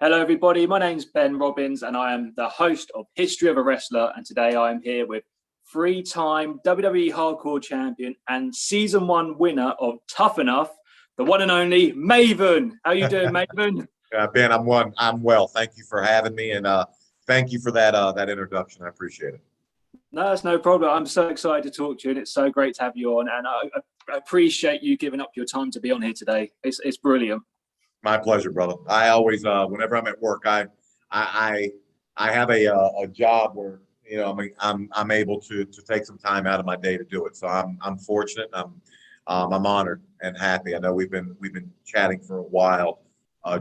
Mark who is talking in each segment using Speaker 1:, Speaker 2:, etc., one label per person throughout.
Speaker 1: Hello, everybody. My name's Ben Robbins, and I am the host of History of a Wrestler. And today I am here with three-time WWE Hardcore Champion and Season 1 winner of Tough Enough, the one and only Maven. How you doing, Maven?
Speaker 2: Ben, I'm well. Thank you for having me, and thank you for that introduction. I appreciate it.
Speaker 1: No, it's no problem. I'm so excited to talk to you, and it's so great to have you on. And I appreciate you giving up your time to be on here today. It's brilliant.
Speaker 2: My pleasure, brother. I always, whenever I'm at work, I have a job where I'm able to take some time out of my day to do it. So I'm fortunate. I'm honored and happy. I know we've been chatting for a while,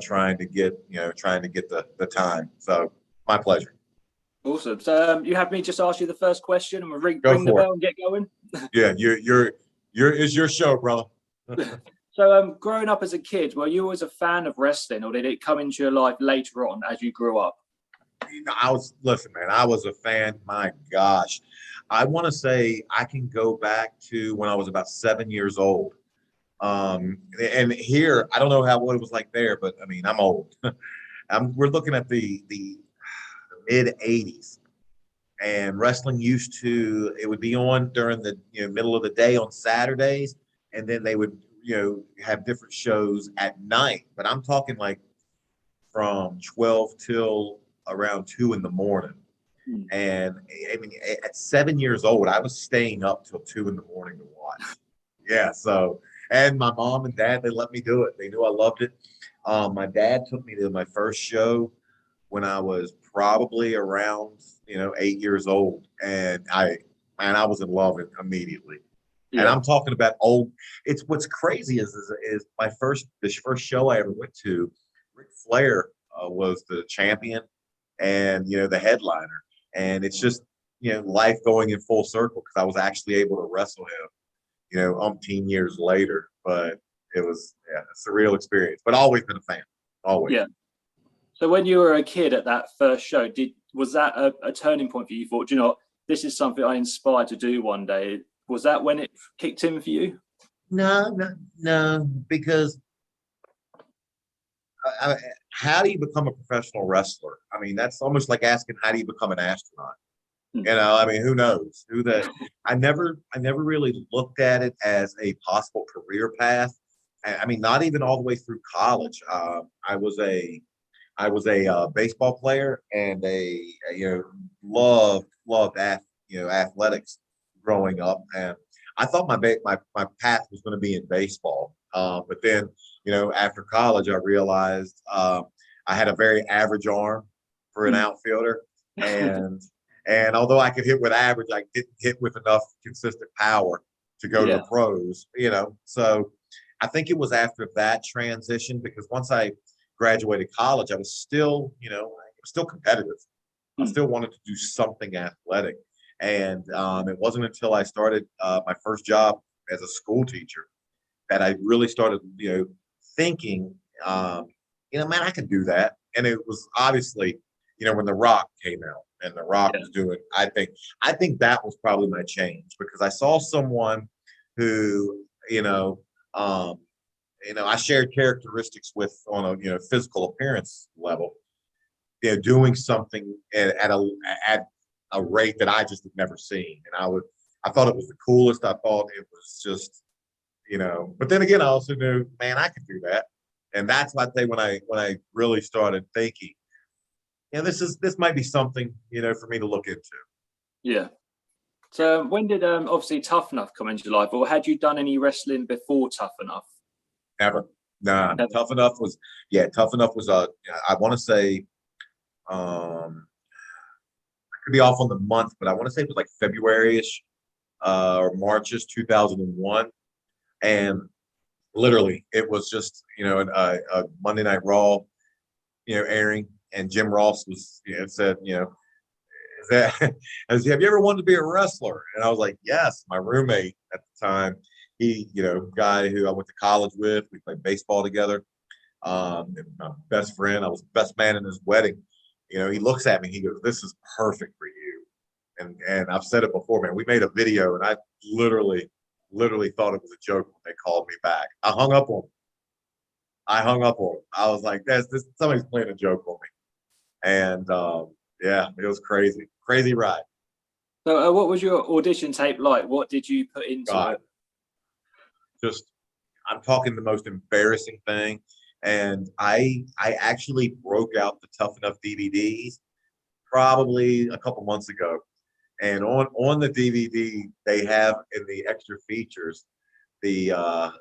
Speaker 2: trying to get the time. So my pleasure.
Speaker 1: Awesome. So you have me just ask you the first question, and we'll ring the bell and get going.
Speaker 2: Yeah, it's your show, brother.
Speaker 1: So, growing up as a kid, were you always a fan of wrestling, or did it come into your life later on as you grew up?
Speaker 2: Listen, man, I was a fan. My gosh, I want to say I can go back to when I was about 7 years old. And here, I don't know what it was like there, but I mean, I'm old. We're looking at the mid '80s, and wrestling it would be on during the middle of the day on Saturdays, and then they would have different shows at night. But I'm talking like from 12 till around 2 in the morning. And I mean, at 7 years old, I was staying up till 2 in the morning to watch. Yeah. So, and my mom and dad, they let me do it. They knew I loved it. My dad took me to my first show when I was probably around, 8 years old. And I was in love immediately. Yeah. And I'm talking about old. It's what's crazy is the first show I ever went to. Ric Flair was the champion, and the headliner. And it's just life going in full circle because I was actually able to wrestle him, umpteen years later. But it was a surreal experience. But always been a fan, always.
Speaker 1: Yeah. So when you were a kid at that first show, was that a turning point for you? You thought, this is something I inspired to do one day. Was that when it kicked in for you?
Speaker 2: No, because how do you become a professional wrestler? I mean, that's almost like asking, how do you become an astronaut? I mean, who knows? I never really looked at it as a possible career path. I mean, not even all the way through college. I was a baseball player and loved athletics growing up, and I thought my path was going to be in baseball. But then, after college, I realized I had a very average arm for an outfielder, and although I could hit with average, I didn't hit with enough consistent power to go to the pros. So I think it was after that transition, because once I graduated college, I was still, competitive. I still wanted to do something athletic. And it wasn't until I started my first job as a school teacher that I really started, thinking, man, I can do that. And it was obviously, when The Rock came out and The Rock was doing, I think that was probably my change, because I saw someone who, I shared characteristics with on a physical appearance level, doing something at a rate that I just had never seen. And I thought it was the coolest. I thought it was just, but then again, I also knew, man, I could do that. And that's what I say when I really started thinking, this might be something, for me to look into.
Speaker 1: Yeah. So when did obviously Tough Enough come into your life, or had you done any wrestling before Tough Enough?
Speaker 2: Never. Nah. Never. Tough Enough was I want to say, I could be off on the month, but I want to say it was like February-ish or March-ish 2001. And literally it was just, a Monday Night Raw, airing, and Jim Ross was, said, have you ever wanted to be a wrestler? And I was like, yes. My roommate at the time, he, guy who I went to college with, we played baseball together. My best friend, I was the best man in his wedding. He looks at me, he goes, "This is perfect for you." And I've said it before, man. We made a video, and I literally thought it was a joke when they called me back. I hung up on him. I hung up on him. I was like, this somebody's playing a joke on me. And yeah, it was crazy. Crazy ride.
Speaker 1: So, what was your audition tape like? What did you put into
Speaker 2: God,
Speaker 1: it?
Speaker 2: just I'm talking the most embarrassing thing. And I actually broke out the Tough Enough DVDs probably a couple months ago. And on the DVD, they have in the extra features the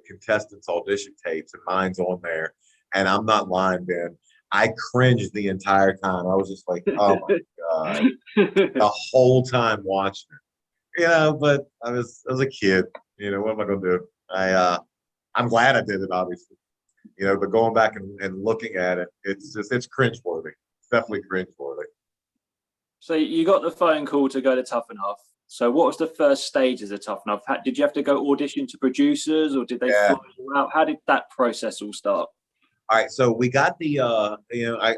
Speaker 2: contestants audition tapes, and mine's on there. And I'm not lying, Ben. I cringed the entire time. I was just like, oh my God, the whole time watching it. But I was a kid. What am I gonna do? I'm glad I did it, obviously. But going back and looking at it, it's cringeworthy. It's definitely cringeworthy.
Speaker 1: So you got the phone call to go to Tough Enough. So what was the first stages of Tough Enough? Did you have to go audition to producers, or did they fly you out? How did that process all start?
Speaker 2: All right, so we got the I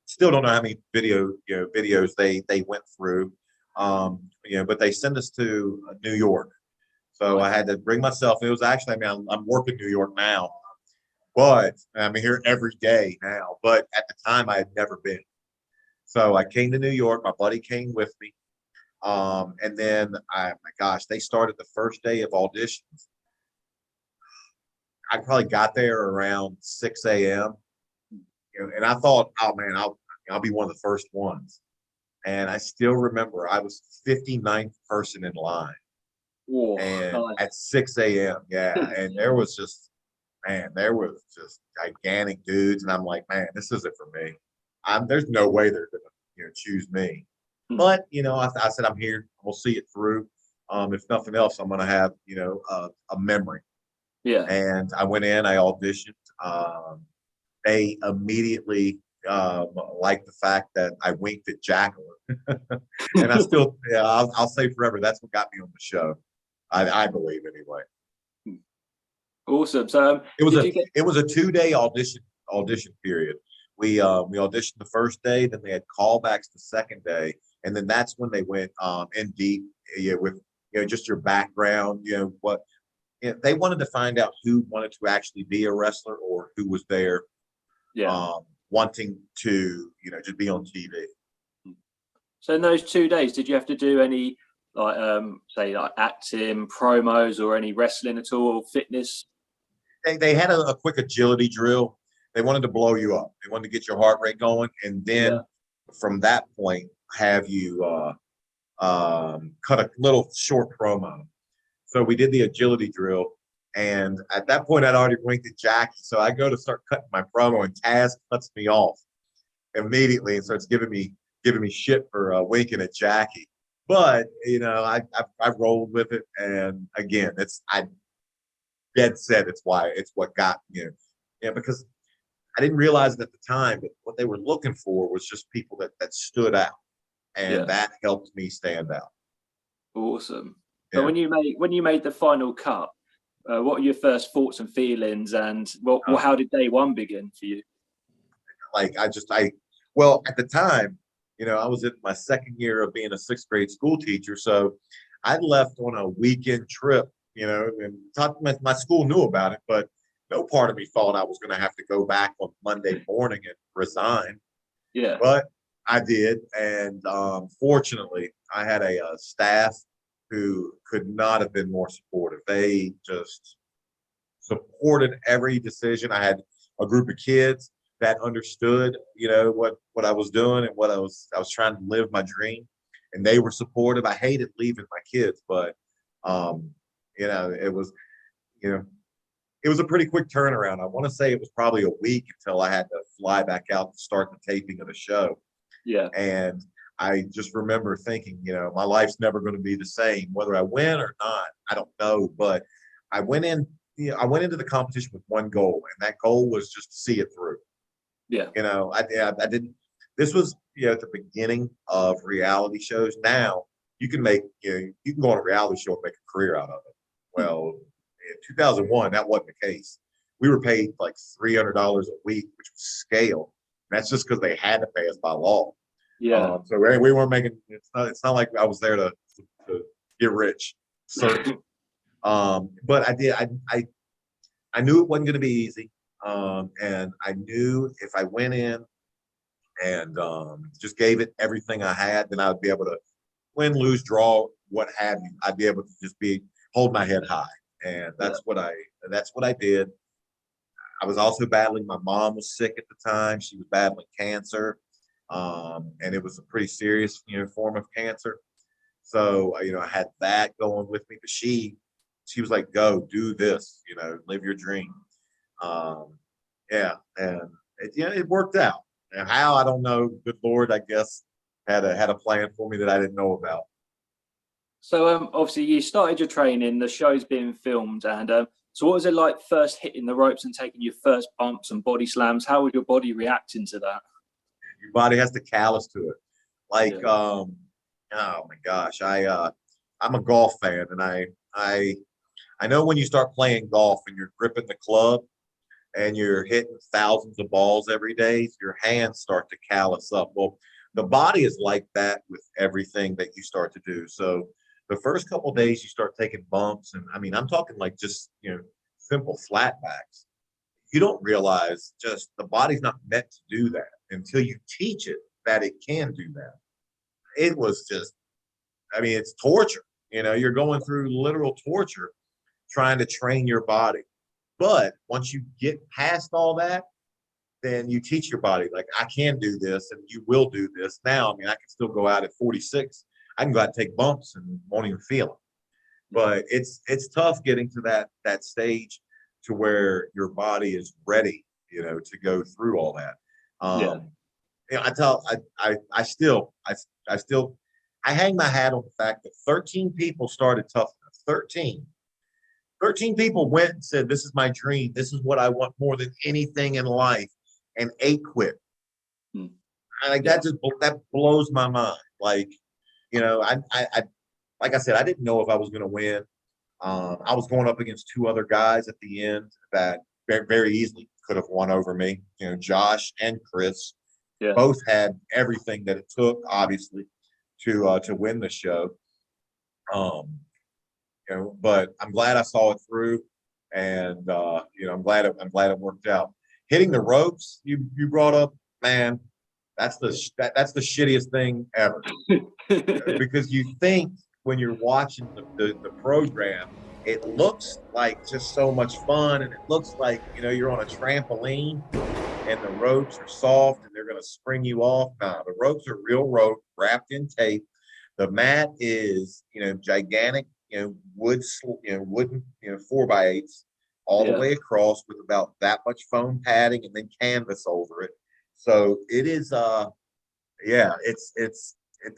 Speaker 2: still don't know how many videos they went through, but they sent us to New York. So I had to bring myself. It was actually, I'm working New York now, but I'm here every day now. But at the time, I had never been. So I came to New York. My buddy came with me. And then, my gosh, they started the first day of auditions. I probably got there around 6 a.m. And I thought, oh man, I'll be one of the first ones. And I still remember I was 59th person in line.
Speaker 1: Whoa,
Speaker 2: and
Speaker 1: nice.
Speaker 2: At 6 a.m. Yeah. And there was just gigantic dudes. And I'm like, man, this isn't for me. There's no way they're gonna choose me. But I said I'm here. We'll see it through. If nothing else, I'm gonna have a memory.
Speaker 1: Yeah.
Speaker 2: And I went in. I auditioned. They immediately liked the fact that I winked at Jacqueline, and I still, I'll say forever, that's what got me on the show. I believe anyway.
Speaker 1: Awesome. So
Speaker 2: it was a 2-day audition period. We auditioned the first day, then they had callbacks the second day, and then that's when they went in deep with just your background, what they wanted to find out who wanted to actually be a wrestler or who was there wanting to just be on TV.
Speaker 1: So in those 2 days, did you have to do any say acting, promos, or any wrestling at all, or fitness?
Speaker 2: They had a quick agility drill. They wanted to blow you up. They wanted to get your heart rate going, and then from that point, have you cut a little short promo. So we did the agility drill, and at that point, I'd already winked at Jackie. So I go to start cutting my promo, and Taz cuts me off immediately and starts giving me shit for winking at Jackie. But I rolled with it, and again, I dead set it's what got me. Because I didn't realize it at the time, but what they were looking for was just people that stood out, and that helped me stand out.
Speaker 1: Awesome. So when you made the final cut, what were your first thoughts and feelings, and how did day one begin for you?
Speaker 2: Well, at the time, I was in my second year of being a 6th grade school teacher, so I left on a weekend trip, and my school knew about it, but no part of me thought I was going to have to go back on Monday morning and resign.
Speaker 1: Yeah.
Speaker 2: But I did, and fortunately, I had a staff who could not have been more supportive. They just supported every decision. I had a group of kids that understood, what I was doing and what I was trying to live my dream, and they were supportive. I hated leaving my kids, but it was a pretty quick turnaround. I want to say it was probably a week until I had to fly back out to start the taping of the show.
Speaker 1: Yeah.
Speaker 2: And I just remember thinking, my life's never going to be the same, whether I win or not. I don't know, but I went into the competition with one goal, and that goal was just to see it through.
Speaker 1: Yeah.
Speaker 2: I didn't. This was at the beginning of reality shows. Now you can you can go on a reality show and make a career out of it. Well, in 2001, that wasn't the case. We were paid like $300 a week, which was scale. And that's just because they had to pay us by law.
Speaker 1: Yeah.
Speaker 2: So we weren't making. It's not like I was there to get rich. Certainly. But I did. I knew it wasn't going to be easy. And I knew if I went in and just gave it everything I had, then I would be able to win, lose, draw, what have you. I'd be able to just hold my head high, and
Speaker 1: Yeah.
Speaker 2: that's what I did. I was also battling. My mom was sick at the time; she was battling cancer, and it was a pretty serious, form of cancer. So I had that going with me, but she was like, "Go do this, live your dream." Um, yeah, and it worked out. And how, I don't know. Good Lord, I guess had a plan for me that I didn't know about.
Speaker 1: So obviously you started your training, the show's being filmed, and so what was it like first hitting the ropes and taking your first bumps and body slams? How was your body reacting to that?
Speaker 2: Your body has to callous to it. Like,
Speaker 1: Yeah.
Speaker 2: oh my gosh, I'm a golf fan, and I know when you start playing golf and you're gripping the club and you're hitting thousands of balls every day, your hands start to callous up. Well, the body is like that with everything that you start to do. So the first couple of days you start taking bumps, and I mean, I'm talking like just simple flatbacks. You don't realize just the body's not meant to do that until you teach it that it can do that. It was just, I mean, it's torture. You're going through literal torture trying to train your body. But once you get past all that, then you teach your body, like, I can do this and you will do this. Now, I mean, I can still go out at 46. I can go out and take bumps and won't even feel them. But it's tough getting to that stage to where your body is ready, to go through all that.
Speaker 1: Yeah.
Speaker 2: I still I hang my hat on the fact that 13 people started Tough Enough. 13 people went and said, "This is my dream. This is what I want more than anything in life," and 8 quit.
Speaker 1: Hmm.
Speaker 2: Like,
Speaker 1: Yeah.
Speaker 2: that blows my mind. Like, I like I said, I didn't know if I was going to win. I was going up against 2 other guys at the end that very, very easily could have won over me. Josh and Chris
Speaker 1: Yeah.
Speaker 2: both had everything that it took, obviously, to win the show. But I'm glad I saw it through, and I'm glad it worked out. Hitting the ropes, you brought up, man, that's that's the shittiest thing ever. Because you think when you're watching the program, it looks like just so much fun, and it looks like you're on a trampoline and the ropes are soft and they're going to spring you off. Nah, the ropes are real rope wrapped in tape. The mat is gigantic, wooden 4x8s all the
Speaker 1: Yeah.
Speaker 2: way across with about that much foam padding and then canvas over it. So it is yeah, it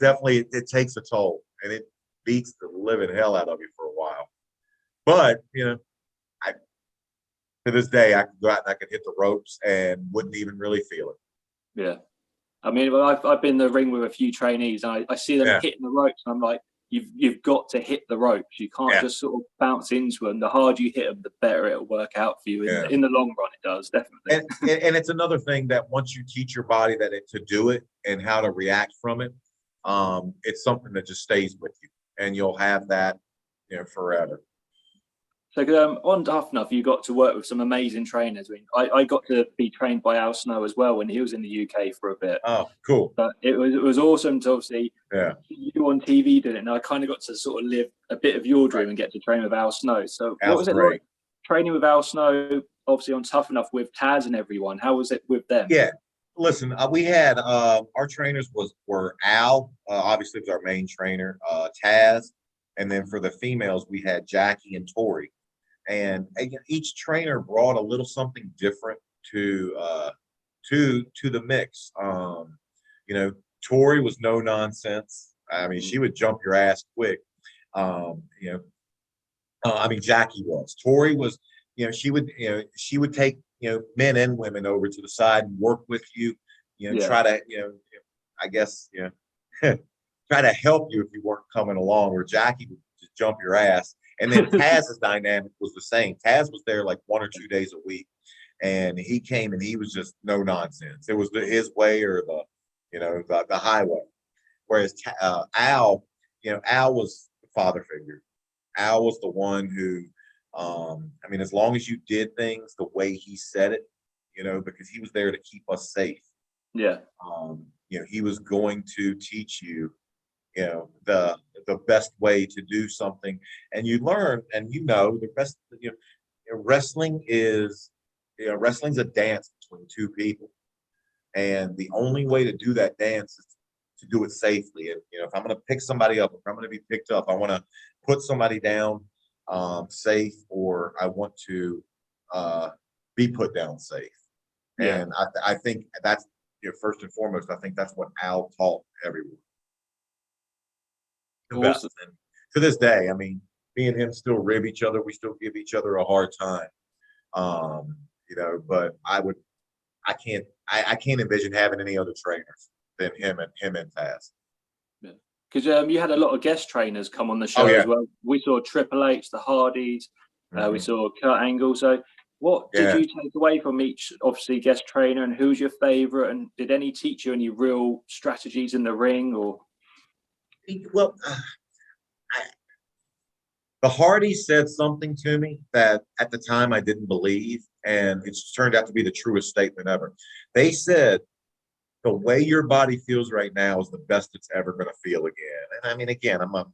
Speaker 2: definitely, it takes a toll, and it beats the living hell out of you for a while. But I to this day, I could go out and I could hit the ropes and wouldn't even really feel it.
Speaker 1: Yeah. I mean, I've been in the ring with a few trainees, and I see them
Speaker 2: Yeah,
Speaker 1: hitting the ropes, and I'm like, you've got to hit the ropes. You can't
Speaker 2: yeah,
Speaker 1: just sort of bounce into them. The harder you hit them, the better it'll work out for you.
Speaker 2: yeah.
Speaker 1: In the long run, it does, definitely.
Speaker 2: And it's another thing that once you teach your body to do it and how to react from it, it's something that just stays with you, and you'll have that forever.
Speaker 1: So on Tough Enough, you got to work with some amazing trainers. I mean, I got to be trained by Al Snow as well when he was in the UK for a bit.
Speaker 2: Oh, cool.
Speaker 1: But it was awesome to obviously
Speaker 2: Yeah,
Speaker 1: you on TV doing it, and I kind of got to sort of live a bit of your dream
Speaker 2: right.
Speaker 1: and get to train with Al Snow. So what
Speaker 2: Al's
Speaker 1: was it
Speaker 2: great.
Speaker 1: like training with Al Snow, obviously on Tough Enough with Taz and everyone? How was it with them?
Speaker 2: Yeah. Listen, we had our trainers were Al, obviously was our main trainer, Taz, and then for the females we had Jackie and Tori. And again, each trainer brought a little something different to the mix. Tori was no nonsense. I mean, she would jump your ass quick. Um, you know, I mean, Jackie was. Tori was. She would take men and women over to the side and work with you.
Speaker 1: Yeah.
Speaker 2: Try to I guess try to help you if you weren't coming along. Where Jackie would just jump your ass. And then Taz's dynamic was the same. Taz was there like 1 or 2 days a week, and he came and he was just no nonsense. It was his way or the highway. Whereas Al, Al was the father figure. Al was the one who, I mean, as long as you did things the way he said it, because he was there to keep us safe.
Speaker 1: Yeah.
Speaker 2: He was going to teach you, the best way to do something, and you learn, and the best. Wrestling's a dance between two people, and the only way to do that dance is to do it safely. And if I'm going to pick somebody up, if I'm going to be picked up, I want to put somebody down safe, or I want to be put down safe.
Speaker 1: Yeah.
Speaker 2: And I think that's first and foremost. I think that's what Al taught everyone. The best. And to this day, I mean, me and him still rib each other. We still give each other a hard time. But I can't envision having any other trainers than him and Taz.
Speaker 1: Yeah. Because you had a lot of guest trainers come on the show as well. We saw Triple H, the Hardys, we saw Kurt Angle. So what did you take away from each, obviously, guest trainer, and who's your favorite? And did any teach you any real strategies in the ring? Or
Speaker 2: well, the Hardys said something to me that at the time I didn't believe, and it's turned out to be the truest statement ever. They said, the way your body feels right now is the best it's ever going to feel again. And I mean, again, I'm a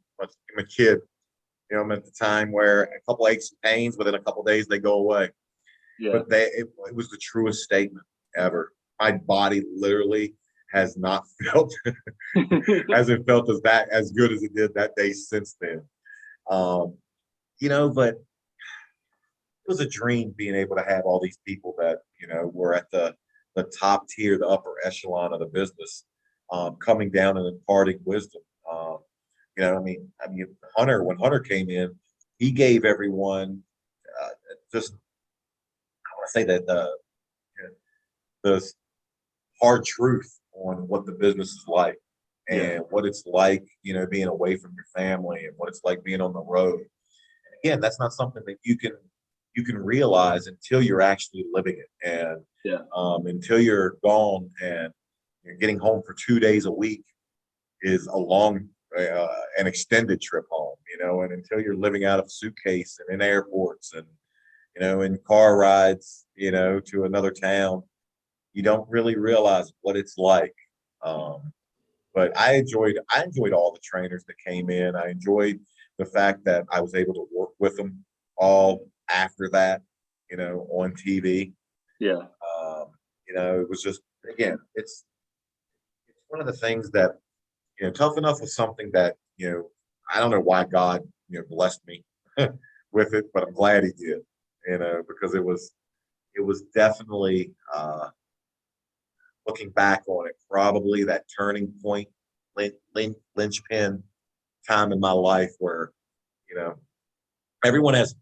Speaker 2: kid. I'm at the time where a couple aches and pains, within a couple days, they go away.
Speaker 1: Yeah.
Speaker 2: But it was the truest statement ever. My body literally has not felt hasn't felt as good as it did that day since then. But it was a dream being able to have all these people that were at the top tier, the upper echelon of the business, coming down and imparting wisdom. Hunter, when Hunter came in, he gave everyone just, I want to say that the hard truth on what the business is like, and what it's like, being away from your family, and what it's like being on the road. And again, that's not something that you can realize until you're actually living it, and until you're gone and you're getting home for 2 days a week is a long, an extended trip home, and until you're living out of a suitcase and in airports and in car rides, to another town, you don't really realize what it's like. But I enjoyed all the trainers that came in. I enjoyed the fact that I was able to work with them all after that, on TV.
Speaker 1: Yeah.
Speaker 2: It was just, again, it's one of the things that, Tough Enough was something that, I don't know why God, blessed me with it, but I'm glad he did, because it was definitely, looking back on it, probably that turning point, linchpin time in my life where, everyone has,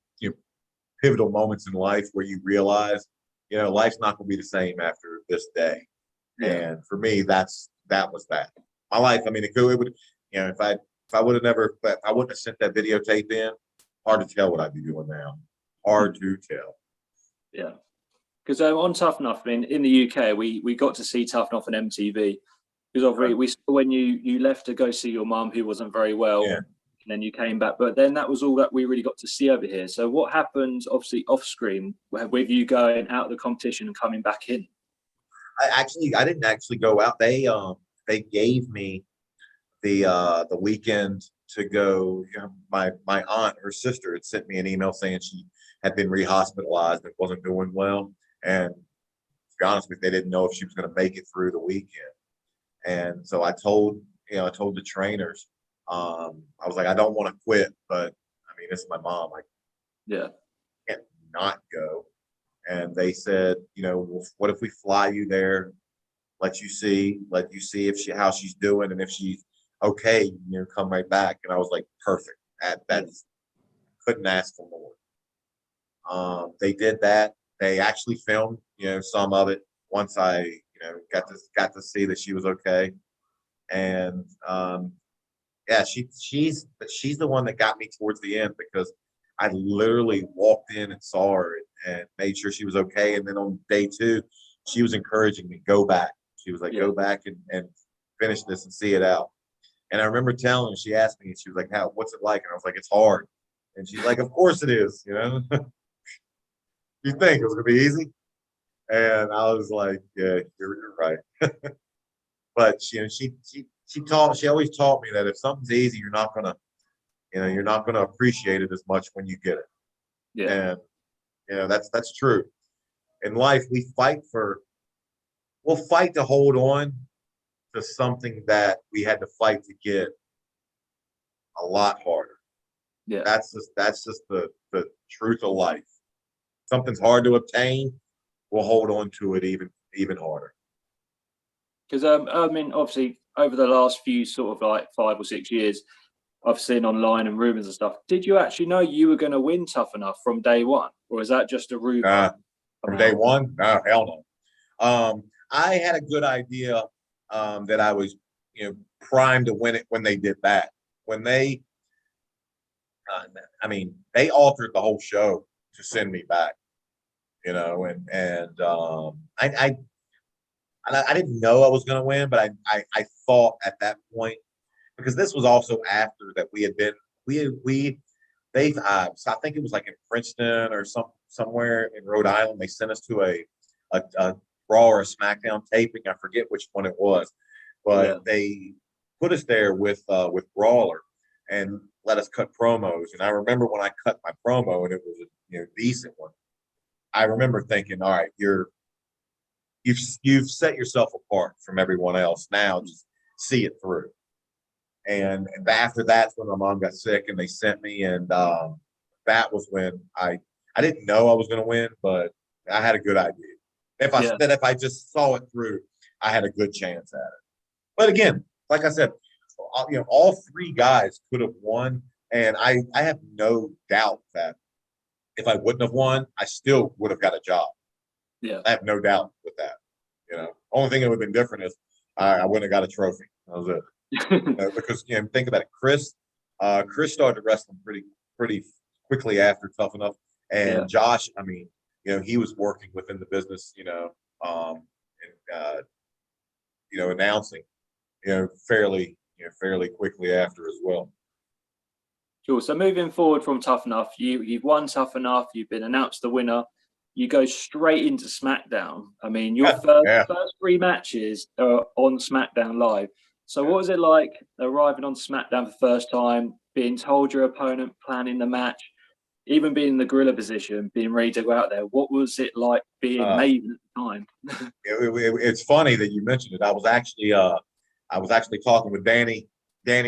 Speaker 2: pivotal moments in life where you realize, life's not going to be the same after this day. Yeah. And for me, that was that. My life, I mean, it would, if I wouldn't have sent that videotape in, hard to tell what I'd be doing now. Hard to tell.
Speaker 1: Yeah. Because on Tough Enough, I mean, in the UK, we got to see Tough Enough on MTV. Because obviously, we saw when you left to go see your mum, who wasn't very well, and then you came back. But then that was all that we really got to see over here. So what happened, obviously, off screen, with you going out of the competition and coming back in?
Speaker 2: I didn't actually go out. They gave me the weekend to go. My aunt, her sister, had sent me an email saying she had been rehospitalized and wasn't doing well. And to be honest with you, they didn't know if she was going to make it through the weekend. And so I told the trainers, I was like, I don't want to quit, but I mean, it's my mom. I can't not go. And they said, well, what if we fly you there, let you see if how she's doing, and if she's okay, come right back. And I was like, perfect. That's couldn't ask for more. They did that. They actually filmed, some of it once I, got to see that she was okay. And she's the one that got me towards the end, because I literally walked in and saw her and made sure she was okay. And then on day 2, she was encouraging me, go back. She was like, go back and finish this and see it out. And I remember telling her, she asked me, and she was like, what's it like? And I was like, it's hard. And she's like, of course it is, You think it was going to be easy? And I was like, yeah, you're right. But she always taught me that if something's easy, you're not gonna appreciate it as much when you get it.
Speaker 1: Yeah.
Speaker 2: And that's true. In life, we'll fight to hold on to something that we had to fight to get a lot harder.
Speaker 1: Yeah.
Speaker 2: That's just the truth of life. Something's hard to obtain, we'll hold on to it even harder.
Speaker 1: Because I mean, obviously, over the last few sort of like 5 or 6 years, I've seen online and rumors and stuff. Did you actually know you were going to win Tough Enough from day one, or is that just a rumor?
Speaker 2: From day one, no, hell no. I had a good idea that I was, primed to win it when they did that. When they altered the whole show to send me back, I didn't know I was going to win, but I thought at that point, because this was also after that we had been so I think it was like in Princeton or somewhere in Rhode Island. They sent us to a Raw or a SmackDown taping. I forget which one it was, but they put us there with Brawler and let us cut promos. And I remember when I cut my promo and it was a decent one. I remember thinking, all right, you've set yourself apart from everyone else. Now just see it through. And after that's when my mom got sick and they sent me. And that was when I didn't know I was going to win, but I had a good idea. If I just saw it through, I had a good chance at it. But again, like I said, all three guys could have won. And I have no doubt that if I wouldn't have won, I still would have got a job.
Speaker 1: Yeah.
Speaker 2: I have no doubt with that. Only thing that would have been different is I wouldn't have got a trophy. That was it. Because think about it, Chris started wrestling pretty quickly after Tough Enough, and Josh, I mean, he was working within the business, announcing, fairly quickly after as well.
Speaker 1: Sure. So moving forward from Tough Enough, you've won Tough Enough. You've been announced the winner. You go straight into SmackDown. I mean, your first 3 matches are on SmackDown Live. So what was it like arriving on SmackDown for the first time, being told your opponent, planning the match, even being in the gorilla position, being ready to go out there? What was it like being Maven at the time?
Speaker 2: It's funny that you mentioned it. I was actually talking with Danny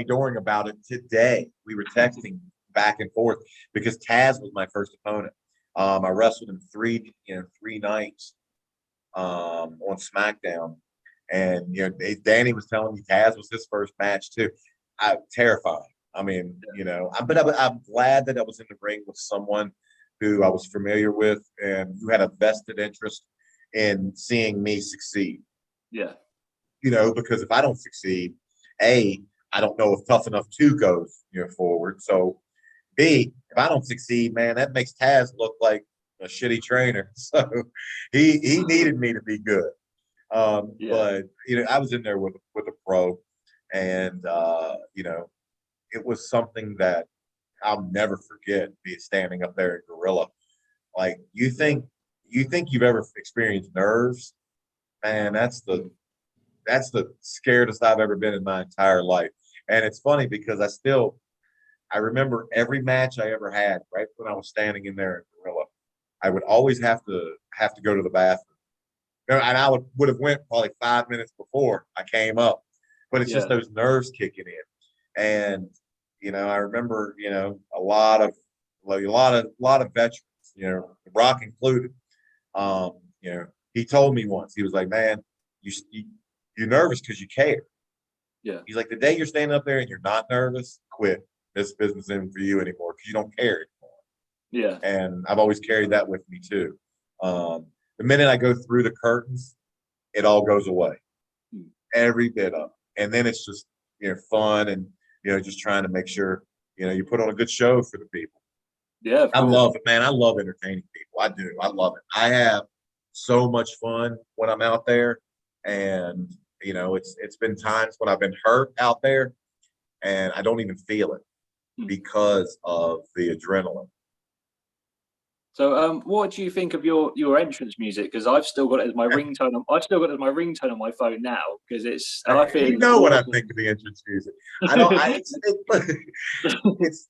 Speaker 2: Doring about it today. We were texting back and forth because Taz was my first opponent. I wrestled him 3 nights on SmackDown. And Danny was telling me Taz was his first match too. Terrifying. I mean, but I'm glad that I was in the ring with someone who I was familiar with and who had a vested interest in seeing me succeed.
Speaker 1: Yeah.
Speaker 2: Because if I don't succeed, A, I don't know if Tough Enough 2 goes forward. So B, if I don't succeed, man, that makes Taz look like a shitty trainer. So he needed me to be good. But I was in there with a pro, and it was something that I'll never forget. Being standing up there in Gorilla, like you think you've ever experienced nerves, man. That's the scaredest I've ever been in my entire life. And it's funny because I remember every match I ever had. Right when I was standing in there in Gorilla, I would always have to go to the bathroom. And I would have went probably 5 minutes before I came up, but it's just those nerves kicking in. And I remember a lot of veterans, Rock included. He told me once, he was like, "Man, you're nervous because you care."
Speaker 1: Yeah.
Speaker 2: He's like, "The day you're standing up there and you're not nervous, quit. This business isn't for you anymore because you don't care anymore."
Speaker 1: Yeah.
Speaker 2: And I've always carried that with me too. The minute I go through the curtains, it all goes away, every bit of it. And then it's just fun and just trying to make sure you put on a good show for the people.
Speaker 1: Yeah,
Speaker 2: I love it, man. I love entertaining people. I do. I love it. I have so much fun when I'm out there, and it's been times when I've been hurt out there, and I don't even feel it because of the adrenaline.
Speaker 1: So, what do you think of your entrance music? Because I've still got it as my ringtone. I've still got it as my ringtone on my phone now because I think
Speaker 2: You
Speaker 1: it's
Speaker 2: know what I
Speaker 1: awesome.
Speaker 2: think of the entrance music. I don't.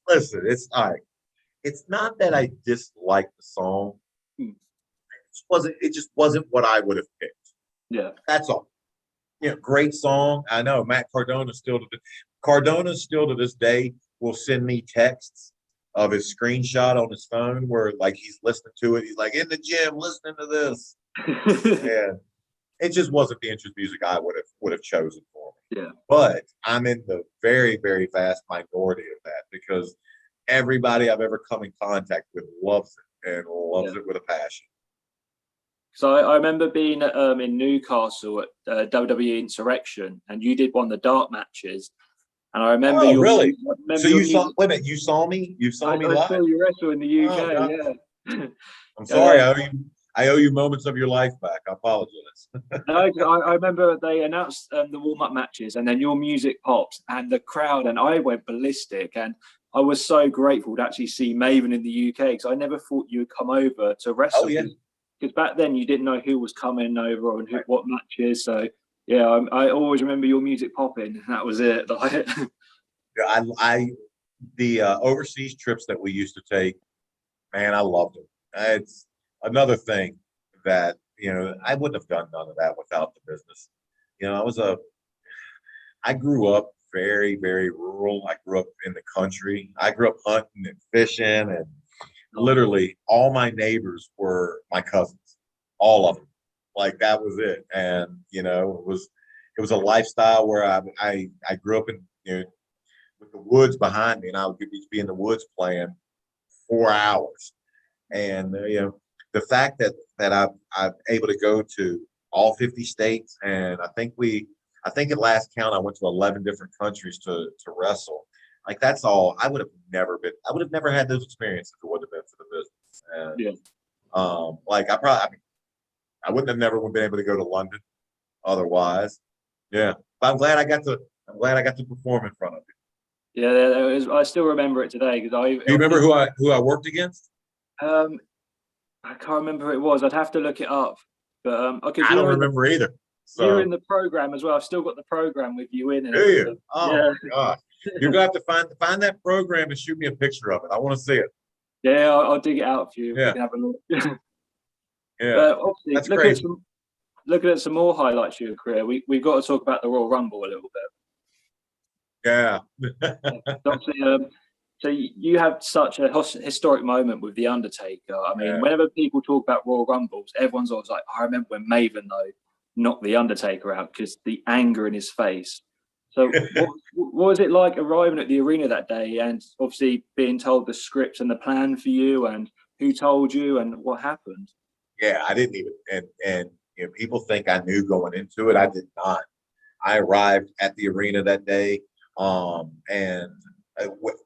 Speaker 2: Listen. It's all right. It's not that I dislike the song. It just wasn't what I would have picked.
Speaker 1: Yeah.
Speaker 2: That's all. Great song. I know Matt Cardona still to this day will send me texts of his screenshot on his phone where like he's listening to it. He's like in the gym listening to this. And it just wasn't the entrance music I would have chosen for
Speaker 1: me. Yeah.
Speaker 2: But I'm in the very, very vast minority of that because everybody I've ever come in contact with loves it and loves it with a passion.
Speaker 1: So I remember being in Newcastle at WWE Insurrection, and you did one of the dark matches. And I remember
Speaker 2: really?
Speaker 1: Remember
Speaker 2: so you saw? Wait a minute, you saw me? You saw me live?
Speaker 1: I saw you wrestle in the UK. Yeah.
Speaker 2: I'm sorry. I owe you moments of your life back. I apologize.
Speaker 1: No, I remember they announced the warm-up matches, and then your music popped, and the crowd, and I went ballistic, and I was so grateful to actually see Maven in the UK because I never thought you would come over to wrestle.
Speaker 2: Oh yeah.
Speaker 1: Because back then you didn't know who was coming over and what matches. So yeah, I always remember your music popping. And that was it.
Speaker 2: Yeah, the overseas trips that we used to take, man, I loved them. It's another thing that I wouldn't have done none of that without the business. I grew up very, very rural. I grew up in the country. I grew up hunting and fishing, and literally all my neighbors were my cousins, all of them. Like that was it. And it was a lifestyle where I grew up in with the woods behind me, and I would be in the woods playing 4 hours. And the fact that I'm able to go to all 50 states, and I think at last count I went to 11 different countries to wrestle. Like that's all. I would have never had those experiences if it wouldn't have been for the business. And like I wouldn't have never been able to go to London otherwise. Yeah. But I'm glad I got to perform in front of you.
Speaker 1: Yeah, I still remember it today because
Speaker 2: Do you remember who I worked against?
Speaker 1: I can't remember who it was. I'd have to look it up. But
Speaker 2: I don't remember either. So
Speaker 1: you're in the program as well. I've still got the program with you in.
Speaker 2: Do you? Oh my gosh. You're gonna have to find that program and shoot me a picture of it. I want to see it.
Speaker 1: Yeah, I'll dig it out for you.
Speaker 2: Yeah.
Speaker 1: We can have a look.
Speaker 2: Yeah.
Speaker 1: But obviously,
Speaker 2: that's crazy.
Speaker 1: Looking at some more highlights of your career, we've got to talk about the Royal Rumble a little bit.
Speaker 2: Yeah.
Speaker 1: Obviously, so you had such a historic moment with The Undertaker. I mean, whenever people talk about Royal Rumbles, everyone's always like, I remember when Maven, though, knocked The Undertaker out because the anger in his face. So what was it like arriving at the arena that day and obviously being told the script and the plan for you and who told you and what happened?
Speaker 2: Yeah, I didn't even, and people think I knew going into it. I did not. I arrived at the arena that day, and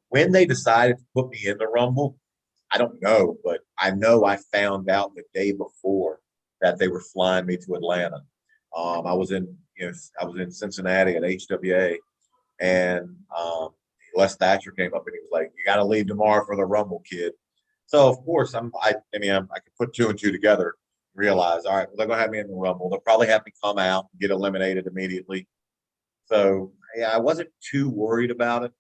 Speaker 2: when they decided to put me in the Rumble, I don't know, but I know I found out the day before that they were flying me to Atlanta. I was in Cincinnati at HWA, and Les Thatcher came up and he was like, "You got to leave tomorrow for the Rumble, kid." So of course I could put two and two together, realize, all right, well, they're gonna have me in the Rumble. They'll probably have me come out and get eliminated immediately. So yeah, I wasn't too worried about it.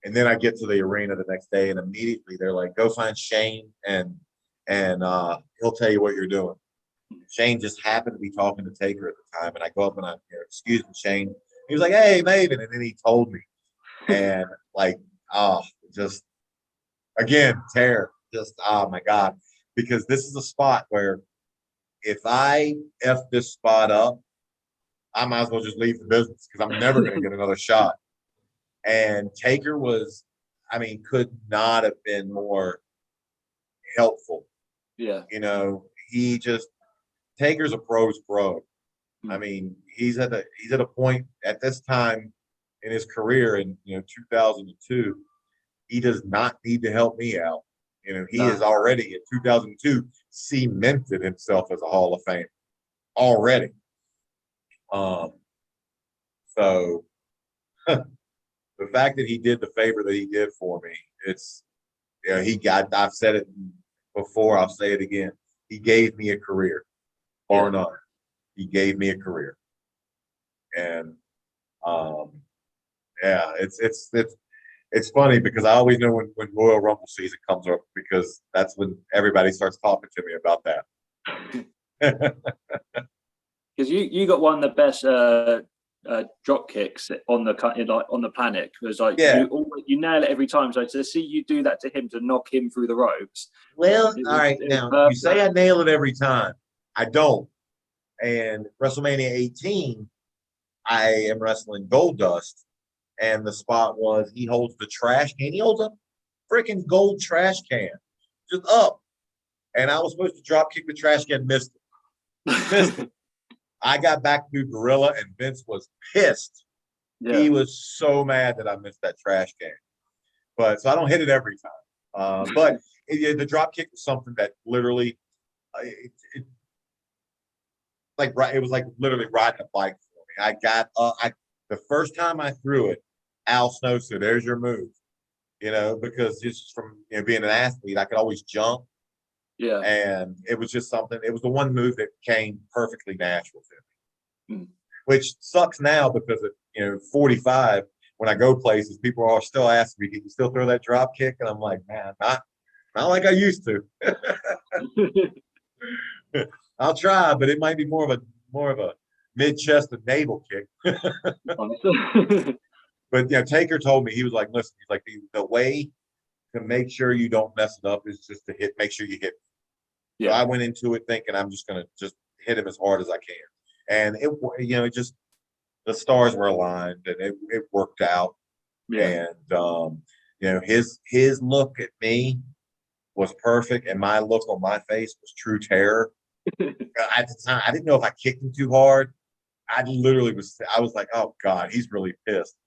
Speaker 2: And then I get to the arena the next day, and immediately they're like, "Go find Shane, and he'll tell you what you're doing." Shane just happened to be talking to Taker at the time, and I go up and "Excuse me, Shane." He was like, "Hey, Maven," and then he told me, and like, just again, terror. Just oh my God, because this is a spot where if I f this spot up, I might as well just leave the business because I'm never going to get another shot. And Taker could not have been more helpful.
Speaker 1: Yeah.
Speaker 2: Taker's a pro's pro. I mean, he's at a point at this time in his career in 2002, he does not need to help me out. He is already in 2002 cemented himself as a Hall of Fame already. So the fact that he did the favor that he did for me, I've said it before. I'll say it again. He gave me a career, bar none. He gave me a career, and yeah, it's funny because I always know when Royal Rumble season comes up because that's when everybody starts talking to me about that.
Speaker 1: Because you got one of the best drop kicks on the planet, because you nail it every time. So to see you do that to him, to knock him through the ropes.
Speaker 2: Well, all right, now you say I nail it every time. I don't. And WrestleMania 18, I am wrestling Goldust, and the spot was he holds the trash can. He holds a freaking gold trash can just up, and I was supposed to drop kick the trash can, missed it. Missed it. I got back to Gorilla, and Vince was pissed. Yeah. He was so mad that I missed that trash can. But so I don't hit it every time. But the drop kick was something that literally, it was like literally riding a bike for me. I got the first time I threw it, Al Snow said, "There's your move," because just from being an athlete, I could always jump. Yeah. And it was just something. It was the one move that came perfectly natural to me, which sucks now because at 45, when I go places, people are still asking me, "Can you still throw that drop kick?" And I'm like, "Man, not like I used to." I'll try, but it might be more of a mid-chest and navel kick. But Taker told me, he was like, "Listen, he's like, the way to make sure you don't mess it up is just to make sure you hit." Yeah. So I went into it thinking I'm just gonna hit him as hard as I can, and it just the stars were aligned and it worked out. Yeah. And his look at me was perfect, and my look on my face was true terror. At the time, I didn't know if I kicked him too hard. I was like, "Oh God, he's really pissed."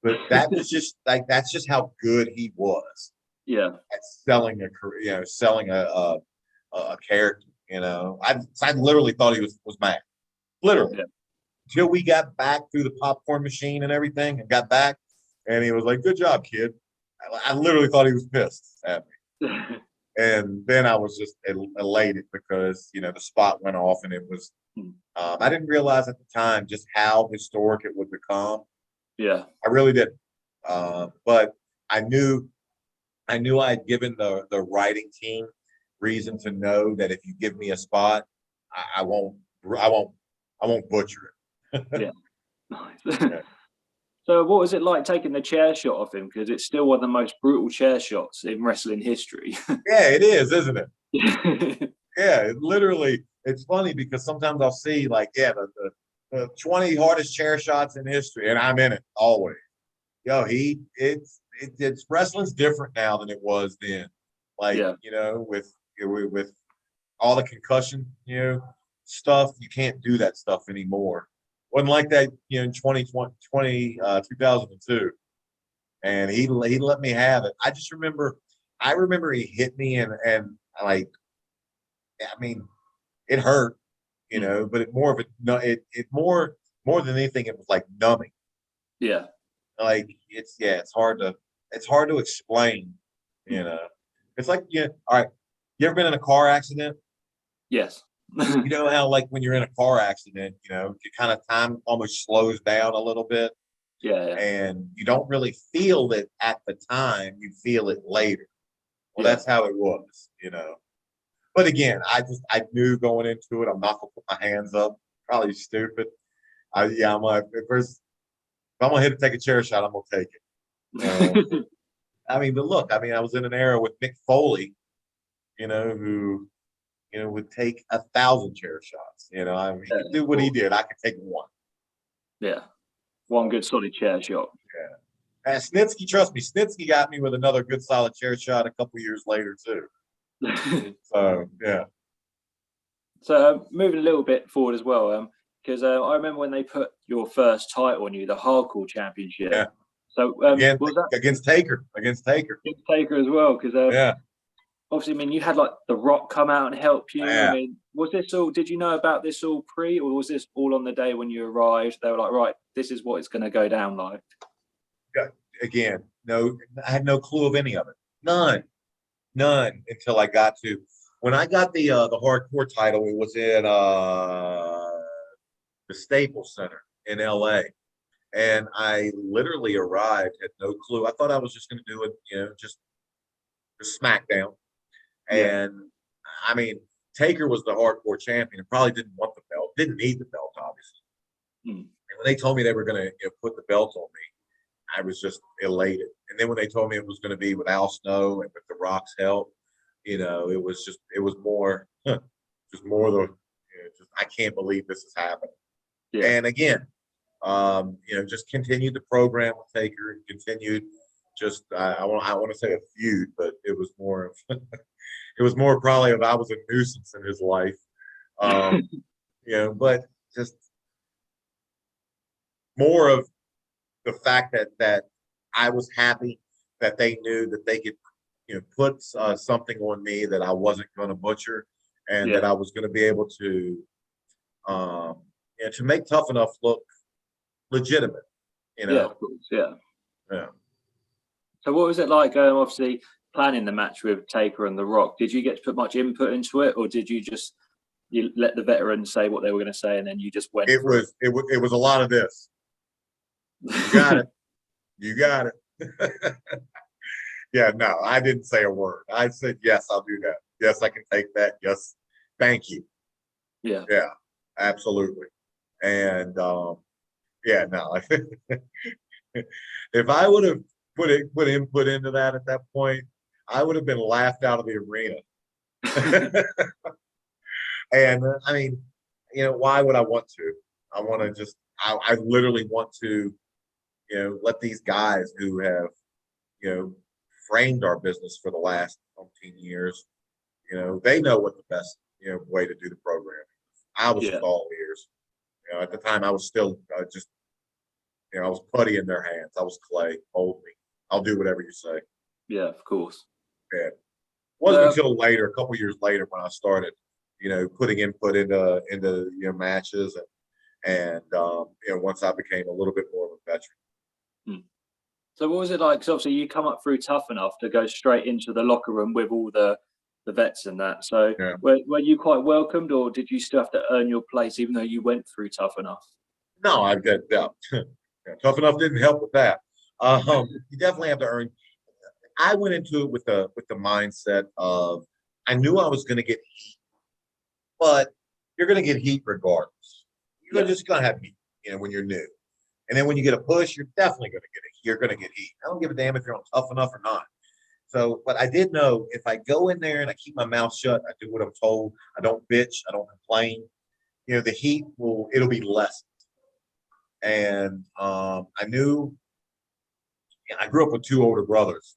Speaker 2: But that was just that's just how good he was. Yeah. At selling a career, selling a character. I literally thought he was mad. Literally. Yeah. Until we got back through the popcorn machine and everything and got back, and he was like, "Good job, kid." I literally thought he was pissed at me. And then I was just elated because, the spot went off, and it was, I didn't realize at the time just how historic it would become. Yeah. I really didn't. But I knew I had given the writing team reason to know that if you give me a spot, I won't butcher it. Yeah. Nice. Yeah.
Speaker 1: So what was it like taking the chair shot of him? Because it's still one of the most brutal chair shots in wrestling history.
Speaker 2: Yeah, it is, isn't it? Yeah, literally. It's funny because sometimes I'll see the 20 hardest chair shots in history, and I'm in it always. It's wrestling's different now than it was then. With all the concussion, stuff, you can't do that stuff anymore. Wasn't like that, in 2002, and he let me have it. I remember he hit me and it hurt, but it more than anything, it was like numbing. Yeah. It's hard to explain, It's like, all right, you ever been in a car accident?
Speaker 1: Yes.
Speaker 2: You know how when you're in a car accident, you kind of time almost slows down a little bit. Yeah. And you don't really feel it at the time, you feel it later. Well, that's how it was, But again, I knew going into it, I'm not gonna put my hands up. Probably stupid. I'm like, if I'm gonna take a chair shot, I'm gonna take it. But look, I was in an era with Mick Foley, who would take 1,000 chair shots. He could do what he did. I could take one. Yeah.
Speaker 1: One good solid chair shot.
Speaker 2: Yeah. And Snitsky, trust me, Snitsky got me with another good solid chair shot a couple years later too. So, yeah.
Speaker 1: So moving a little bit forward as well, because I remember when they put your first title on you, the Hardcore Championship. Yeah. So was that
Speaker 2: against Taker? Against Taker
Speaker 1: as well, because obviously, you had The Rock come out and help you. Yeah. Was this all? Did you know about this all pre, or was this all on the day when you arrived? They were like, right, this is what it's going to go down like.
Speaker 2: Again, no, I had no clue of any of it. None until I got to when I got the hardcore title, it was in the Staples Center in LA. And I literally arrived, had no clue. I thought I was just going to do it, just SmackDown.
Speaker 1: Yeah.
Speaker 2: And I mean, Taker was the hardcore champion and probably didn't want the belt, didn't need the belt, obviously. And when they told me they were going to put the belt on me, I was just elated. And then when they told me it was going to be with Al Snow and with The Rock's help, it was more, just more the, just I can't believe this is happening.
Speaker 1: Yeah.
Speaker 2: And again, just continued the program with Taker and continued just I want to say a feud, but it was more of it was more probably of I was a nuisance in his life. But just more of the fact that I was happy that they knew that they could put something on me that I wasn't going to butcher, and that I was going to be able to to make Tough Enough look legitimate.
Speaker 1: Yeah, of course. Yeah.
Speaker 2: Yeah.
Speaker 1: So what was it like, obviously, planning the match with Taker and The Rock? Did you get to put much input into it, or did you just let the veterans say what they were going to say and then you just went?
Speaker 2: It was a lot of this. You got it. You got it. Yeah, no, I didn't say a word. I said, yes, I'll do that. Yes, I can take that. Yes, thank you.
Speaker 1: Yeah.
Speaker 2: Yeah, absolutely. And no. If I would have put input into that at that point, I would have been laughed out of the arena. And I mean, why would I want to? I want to just, I literally want to, let these guys who have, framed our business for the last 15 years, they know what the best, way to do the program. I was just all ears. At the time I was still just, I was putty in their hands. I was clay. Hold me. I'll do whatever you say.
Speaker 1: Yeah, of course.
Speaker 2: Yeah. It wasn't until later, a couple years later, when I started, putting input into matches and once I became a little bit more of a veteran.
Speaker 1: So what was it like? Because obviously you come up through Tough Enough to go straight into the locker room with all the vets and that. So were you quite welcomed, or did you still have to earn your place even though you went through Tough Enough?
Speaker 2: No, I get that. Tough Enough didn't help with that. You definitely have to earn. I went into it with the mindset of I knew I was going to get heat, but you're going to get heat regardless. You're just going to have heat, when you're new. And then when you get a push, you're definitely going to get it. You're going to get heat. I don't give a damn if you're on Tough Enough or not. So, but I did know if I go in there and I keep my mouth shut, I do what I'm told, I don't bitch, I don't complain, the heat it'll be lessened. And I knew, I grew up with two older brothers,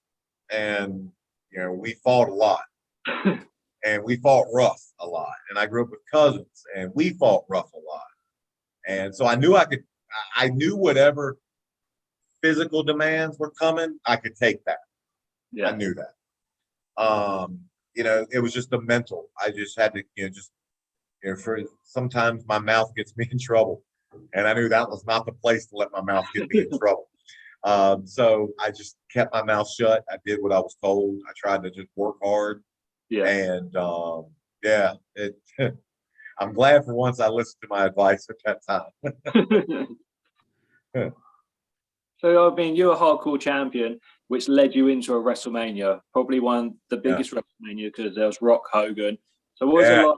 Speaker 2: and we fought a lot, and we fought rough a lot. And I grew up with cousins, and we fought rough a lot. And so I knew I knew whatever physical demands were coming, I could take that. Yeah. I knew that. It was just the mental. I just had to, for sometimes my mouth gets me in trouble. And I knew that was not the place to let my mouth get me in trouble. So I just kept my mouth shut. I did what I was told. I tried to just work hard. Yeah. And I'm glad for once I listened to my advice at that time.
Speaker 1: So, I mean, you're a hardcore champion, which led you into a WrestleMania, probably one of the biggest WrestleMania, because there was Rock, Hogan. So what was it like,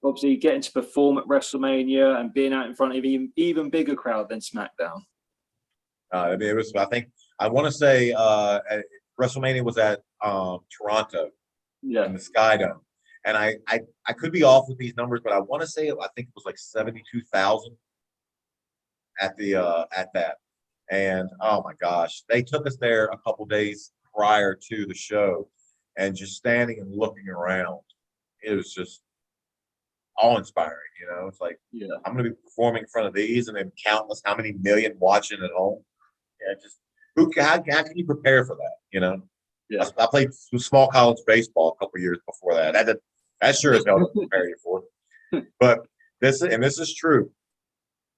Speaker 1: obviously, getting to perform at WrestleMania and being out in front of an even bigger crowd than SmackDown?
Speaker 2: It was, I think, I want to say WrestleMania was at Toronto in the Sky Dome. And I could be off with these numbers, but I want to say, I think it was like 72,000 at that. And oh my gosh, they took us there a couple days prior to the show, and just standing and looking around, it was just awe-inspiring. It's like, I'm going to be performing in front of these, and then countless how many million watching at home. Yeah, just how can you prepare for that? I played some small college baseball a couple years before that. That sure as hell doesn't prepare you for it. But this is true.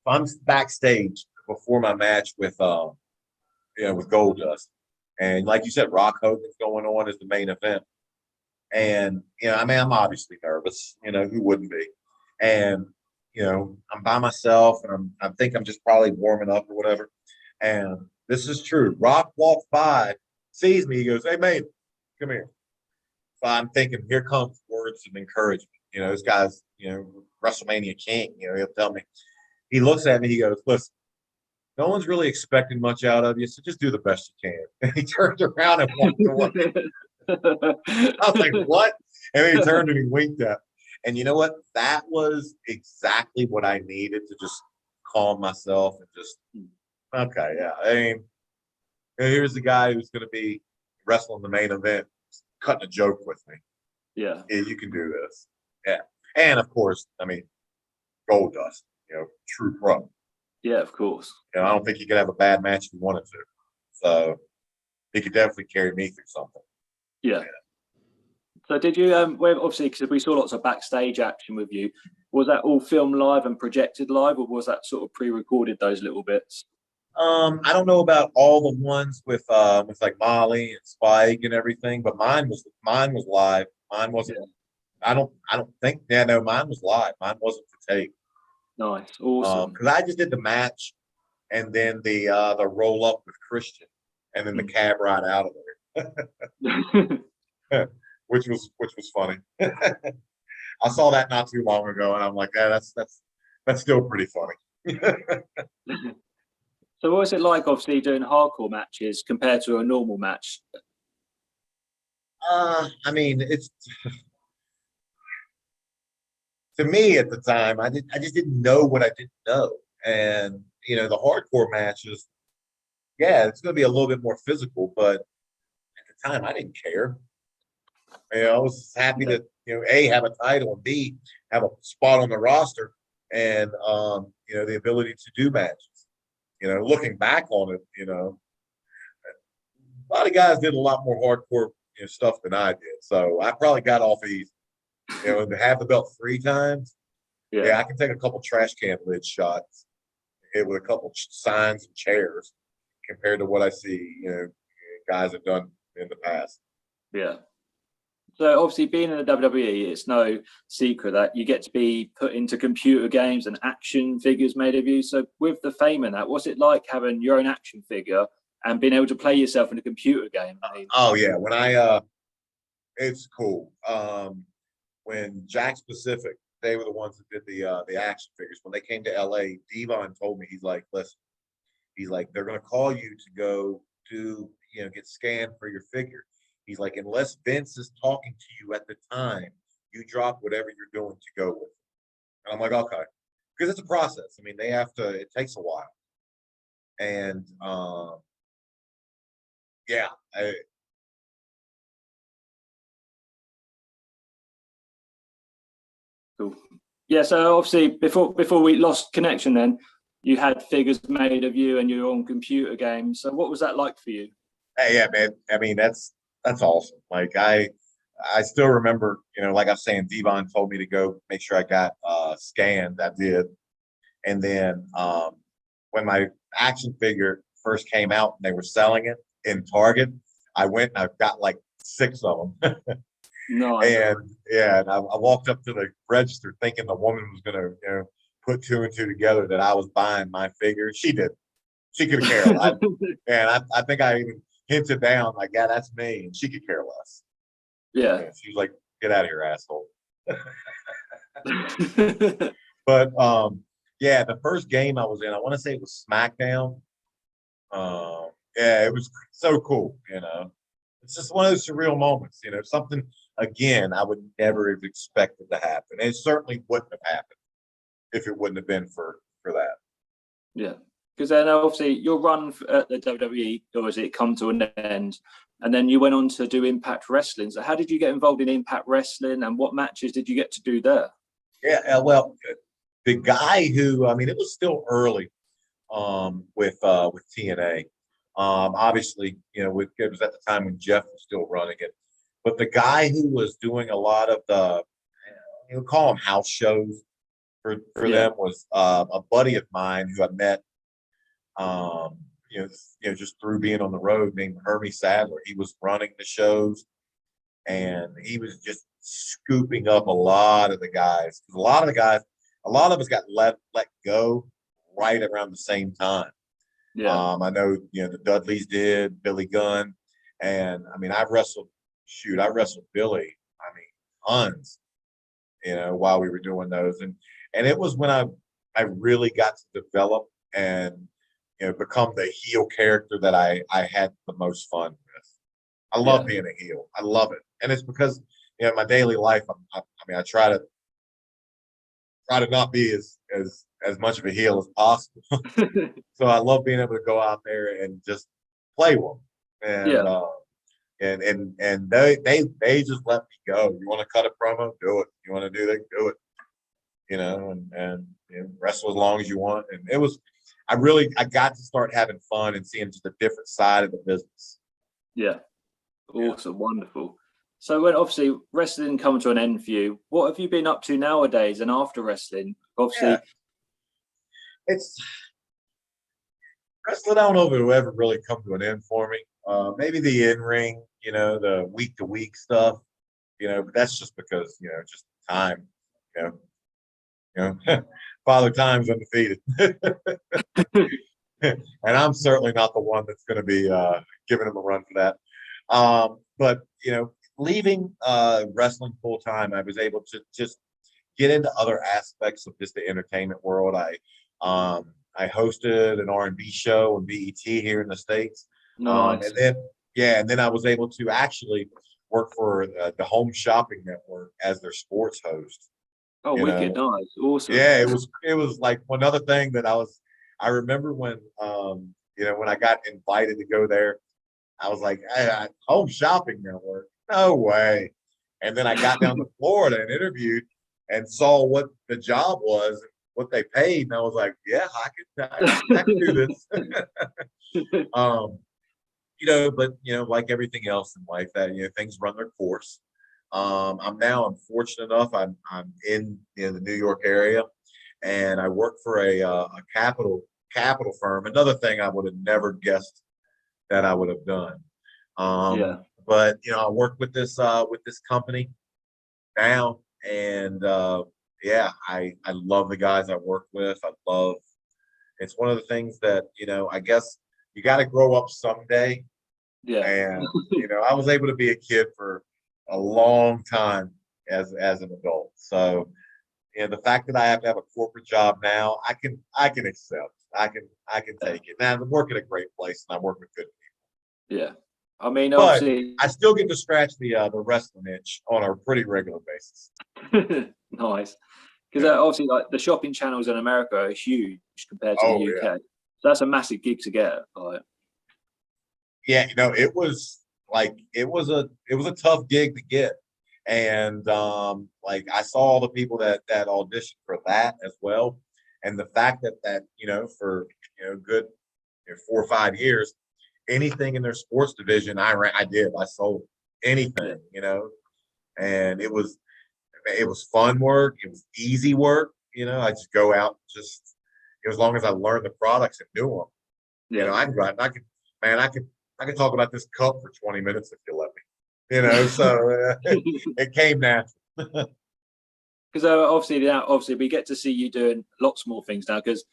Speaker 2: If I'm backstage before my match with with Goldust, and like you said, Rock Hogan's going on as the main event, And, I mean, I'm obviously nervous, who wouldn't be? And, I'm by myself and I think I'm just probably warming up or whatever. And this is true. Rock walks by, sees me, he goes, "Hey, mate, come here." So I'm thinking, here comes words of encouragement. This guy's, WrestleMania king, he'll tell me. He looks at me, he goes, "Listen, no one's really expecting much out of you, so just do the best you can." And he turned around and walked away. I was like, "What?" And then he turned and he winked at me. And you know what? That was exactly what I needed to just calm myself and just, okay, yeah. I mean, here's the guy who's going to be wrestling the main event, cutting a joke with me.
Speaker 1: Yeah.
Speaker 2: Yeah, you can do this. Yeah. And of course, I mean, Gold Dust, true pro.
Speaker 1: Yeah, of course.
Speaker 2: I don't think he could have a bad match if he wanted to. So he could definitely carry me through something.
Speaker 1: Yeah. So did you, well, obviously, because we saw lots of backstage action with you, was that all filmed live and projected live, or was that sort of pre-recorded, those little bits?
Speaker 2: I don't know about all the ones with like Molly and Spike and everything, but mine was live. Mine wasn't. Yeah. I don't think. Yeah, no, mine was live. Mine wasn't for tape.
Speaker 1: Nice, awesome.
Speaker 2: Because I just did the match, and then the roll up with Christian, and then the cab ride out of there, which was funny. I saw that not too long ago, and I'm like, yeah, that's still pretty funny.
Speaker 1: So what was it like, obviously, doing hardcore matches compared to a normal match?
Speaker 2: I mean, it's to me at the time, I just didn't know what I didn't know. And, the hardcore matches, yeah, it's going to be a little bit more physical, but at the time I didn't care. I was happy to, A, have a title, and B, have a spot on the roster and, the ability to do matches. Looking back on it, a lot of guys did a lot more hardcore stuff than I did. So I probably got off easy. To have the belt 3 times, yeah, I can take a couple trash can lid shots, hit with a couple signs and chairs compared to what I see, guys have done in the past.
Speaker 1: Yeah. So obviously, being in the WWE, it's no secret that you get to be put into computer games and action figures made of you. So with the fame in that, what's it like having your own action figure and being able to play yourself in a computer game?
Speaker 2: Oh yeah, when it's cool. When Jack's Pacific, they were the ones that did the action figures. When they came to LA, Devon told me, he's like, "Listen," he's like, "they're going to call you to go to get scanned for your figure." He's like, "Unless Vince is talking to you at the time, you drop whatever you're doing to go with it." And I'm like, "Okay," because it's a process. I mean, it takes a while. And yeah,
Speaker 1: Cool. Yeah. So obviously, before we lost connection, then you had figures made of you and your own computer games. So what was that like for you?
Speaker 2: hey, yeah, man. I mean, that's awesome. Like I still remember, like I was saying, Devon told me to go make sure I got scanned. I did. And then when my action figure first came out and they were selling it in Target, I went and I got like 6 of them.
Speaker 1: No.
Speaker 2: And yeah, and I walked up to the register thinking the woman was gonna, put 2 and 2 together that I was buying my figure. She did. She could care less. And I think I even hinted down like, "Yeah, that's me," and she could care less.
Speaker 1: Yeah.
Speaker 2: And she was like, "Get out of here, asshole." But yeah, the first game I was in, I want to say it was SmackDown. Yeah, it was so cool. It's just one of those surreal moments. Something again I would never have expected to happen. And it certainly wouldn't have happened if it wouldn't have been for that.
Speaker 1: Yeah, because then obviously your run at the WWE, obviously it come to an end, and then you went on to do Impact Wrestling. So how did you get involved in Impact Wrestling, and what matches did you get to do there?
Speaker 2: Yeah, well, the guy who, I mean, it was still early with TNA. Obviously, it was at the time when Jeff was still running it. But the guy who was doing a lot of the, call them house shows for them was a buddy of mine who I met, just through being on the road, named Hermie Sadler. He was running the shows, and he was just scooping up a lot of the guys. A lot of the guys, a lot of us got let go right around the same time.
Speaker 1: Yeah.
Speaker 2: I know, the Dudleys did, Billy Gunn, and I mean, I wrestled Billy, I mean, tons, while we were doing those, and it was when I really got to develop and become the heel character that I had the most fun with. I love being a heel. I love it, and it's because in my daily life, I mean, I try to not be as much of a heel as possible. So I love being able to go out there and just play with them.
Speaker 1: Yeah.
Speaker 2: And they just let me go. You want to cut a promo, do it. You want to do that, do it. And wrestle as long as you want. And it was, I got to start having fun and seeing just a different side of the business.
Speaker 1: Yeah. Awesome. Wonderful. So when obviously wrestling come to an end for you, what have you been up to nowadays and after wrestling? Obviously,
Speaker 2: it's wrestling. I don't know if it'll ever really come to an end for me. Maybe the in-ring, the week-to-week stuff, but that's just because, just time, Father Time's undefeated. And I'm certainly not the one that's going to be giving him a run for that. But, leaving wrestling full time, I was able to just get into other aspects of just the entertainment world. I hosted an R&B show on BET here in the States.
Speaker 1: nice.
Speaker 2: And then I was able to actually work for the Home Shopping Network as their sports host.
Speaker 1: Oh, wicked, nice, awesome.
Speaker 2: Yeah, it was like one other thing that I remember when when I got invited to go there, I was like, hey, Home Shopping Network, no way. And then I got down to Florida and interviewed and saw what the job was, what they paid, and I was like, yeah, I can do this. But like everything else in life, that things run their course. I'm fortunate enough. I'm in the New York area, and I work for a capital firm. Another thing I would have never guessed that I would have done. But I work with this company now, and I love the guys I work with. It's one of the things that I guess you got to grow up someday.
Speaker 1: Yeah.
Speaker 2: And I was able to be a kid for a long time as an adult. So the fact that I have to have a corporate job now, I can accept. I can take it. Now I'm working at a great place and I work with good people.
Speaker 1: Yeah. I mean,
Speaker 2: but
Speaker 1: obviously,
Speaker 2: I still get to scratch the wrestling itch on a pretty regular basis.
Speaker 1: nice. Because obviously, like the shopping channels in America are huge compared to the UK. So that's a massive gig to get. Like.
Speaker 2: Yeah, it was a tough gig to get, and I saw all the people that auditioned for that as well, and the fact that for good 4 or 5 years, anything in their sports division I sold anything, and it was fun work, it was easy work, I just go out, just as long as I learned the products and knew them, I can talk about this cup for 20 minutes if you let me, so it came natural.
Speaker 1: Because obviously we get to see you doing lots more things now, because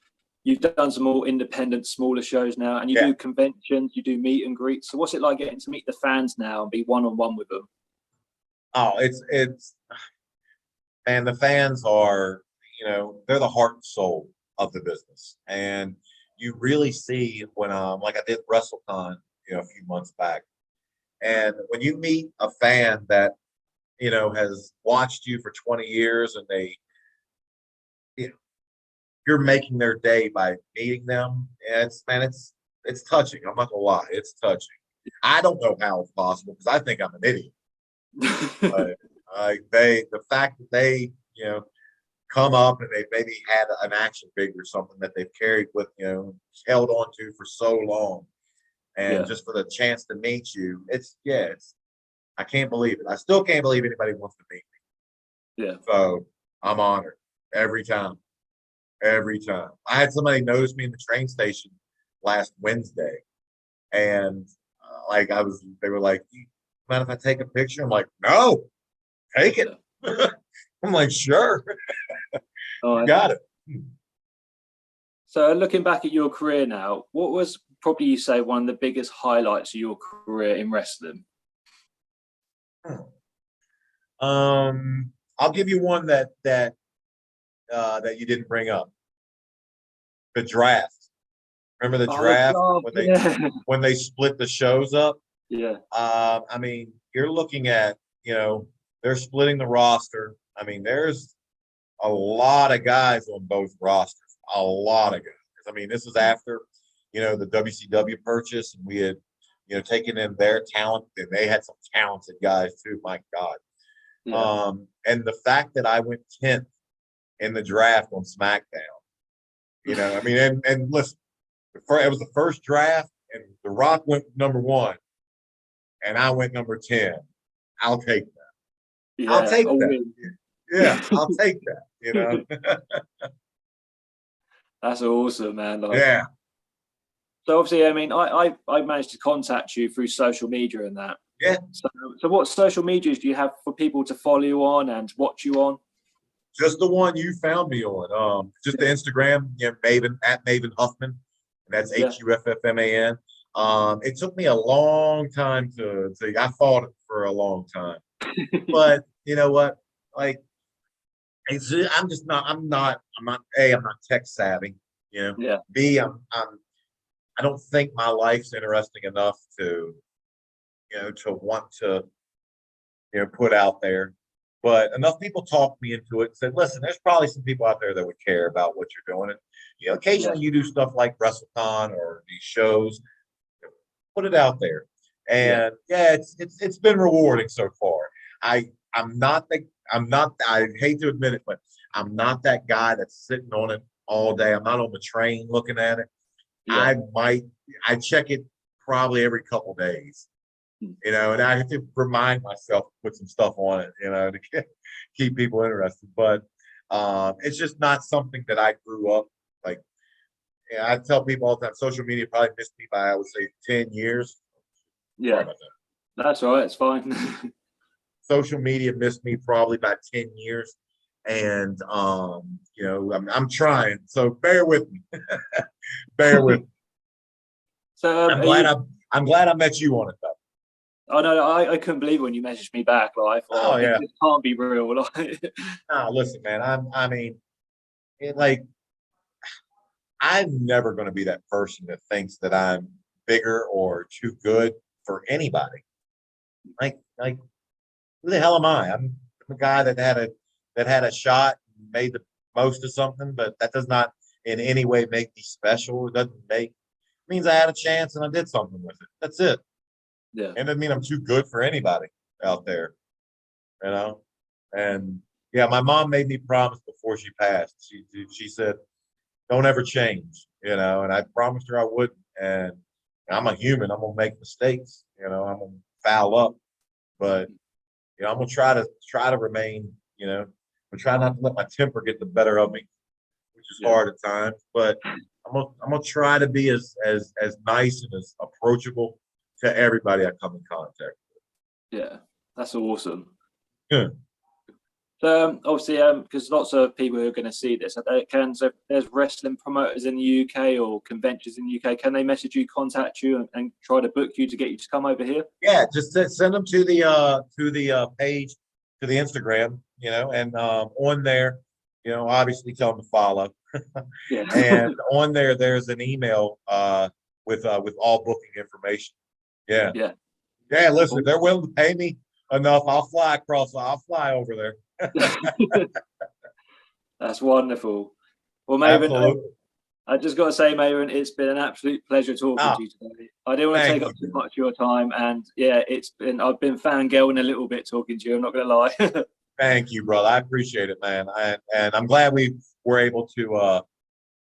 Speaker 1: you've done some more independent, smaller shows now, and you do conventions, you do meet and greets. So what's it like getting to meet the fans now and be one-on-one with them?
Speaker 2: Oh, it's and the fans are, they're the heart and soul of the business. And you really see when, like I did WrestleCon, a few months back. And when you meet a fan that, has watched you for 20 years and you're making their day by meeting them. And it's touching. I'm not gonna lie. It's touching. I don't know how it's possible because I think I'm an idiot. But the fact that they, come up and they maybe had an action figure or something that they've carried with, held on to for so long. And just for the chance to meet you, I can't believe it. I still can't believe anybody wants to meet
Speaker 1: me. Yeah.
Speaker 2: So I'm honored every time. Every time. I had somebody notice me in the train station last Wednesday, and they were like, mind if I take a picture? I'm like, no, take it. I'm like, sure, you got it.
Speaker 1: So looking back at your career now, what was probably you say one of the biggest highlights of your career in wrestling?
Speaker 2: I'll give you one that you didn't bring up. The draft. Remember the draft when they split the shows up?
Speaker 1: Yeah.
Speaker 2: I mean, you're looking at, they're splitting the roster. I mean, there's a lot of guys on both rosters. A lot of guys. I mean, this is after, the WCW purchase, and we had, taken in their talent, and they had some talented guys too. My God.
Speaker 1: Yeah.
Speaker 2: And the fact that I went 10th in the draft on SmackDown, I mean, and listen, it was the first draft, and The Rock went number 1, and I went number 10. I'll take that.
Speaker 1: Yeah.
Speaker 2: I'll take that. Yeah, I'll take that.
Speaker 1: That's awesome, man.
Speaker 2: Yeah.
Speaker 1: So obviously, I mean, I managed to contact you through social media and that.
Speaker 2: Yeah.
Speaker 1: So what social medias do you have for people to follow you on and watch you on?
Speaker 2: Just the one you found me on. Just the Instagram, Maven at Maven Huffman. And that's HUFFMAN. It took me a long time to I fought it for a long time. But you know what? Like, I'm not tech savvy,
Speaker 1: Yeah.
Speaker 2: B, I don't think my life's interesting enough to want to, put out there. But enough people talked me into it and said, listen, there's probably some people out there that would care about what you're doing. And, occasionally you do stuff like WrestleCon or these shows, put it out there. And it's been rewarding so far. I hate to admit it, but I'm not that guy that's sitting on it all day. I'm not on the train looking at it. Yeah. I check it probably every couple days. And I have to remind myself to put some stuff on it, to keep people interested. But it's just not something that I grew up like. I tell people all the time, social media probably missed me by, I would say, 10 years.
Speaker 1: Yeah, sorry about that. That's all right. It's fine.
Speaker 2: Social media missed me probably by 10 years. And, I'm trying. So bear with me. Bear with me.
Speaker 1: So
Speaker 2: I'm glad I met you on it, though.
Speaker 1: Oh no, I couldn't believe when you messaged me back. Like, it can't be real.
Speaker 2: No, listen, man. I'm never going to be that person that thinks that I'm bigger or too good for anybody. Like, who the hell am I? I'm a guy that had a shot, made the most of something, but that does not in any way make me special. It means I had a chance and I did something with it. That's it.
Speaker 1: Yeah.
Speaker 2: And it doesn't mean I'm too good for anybody out there, And my mom made me promise before she passed. She said, "Don't ever change," and I promised her I wouldn't. And I'm a human. I'm gonna make mistakes. I'm gonna foul up, but I'm gonna try to remain. I'm gonna try not to let my temper get the better of me, which is hard at times. But I'm gonna try to be as nice and as approachable to everybody I come in contact with.
Speaker 1: Yeah, that's awesome.
Speaker 2: Yeah.
Speaker 1: So obviously, because lots of people who are going to see this, so there's wrestling promoters in the UK or conventions in the UK. Can they message you, contact you, and try to book you to get you to come over here?
Speaker 2: Yeah, just send them to the page, to the Instagram, and on there, obviously tell them to follow.
Speaker 1: Yeah.
Speaker 2: And on there's an email with all booking information. Yeah.
Speaker 1: Yeah.
Speaker 2: Yeah. Listen, if they're willing to pay me enough, I'll fly over there.
Speaker 1: That's wonderful. Well, Maven,
Speaker 2: absolutely.
Speaker 1: I just got to say, Maven, it's been an absolute pleasure talking to you today. I didn't want to take up too much of your time, and I've been fangirling a little bit talking to you. I'm not going to lie.
Speaker 2: Thank you, brother. I appreciate it, man. And I'm glad we were able to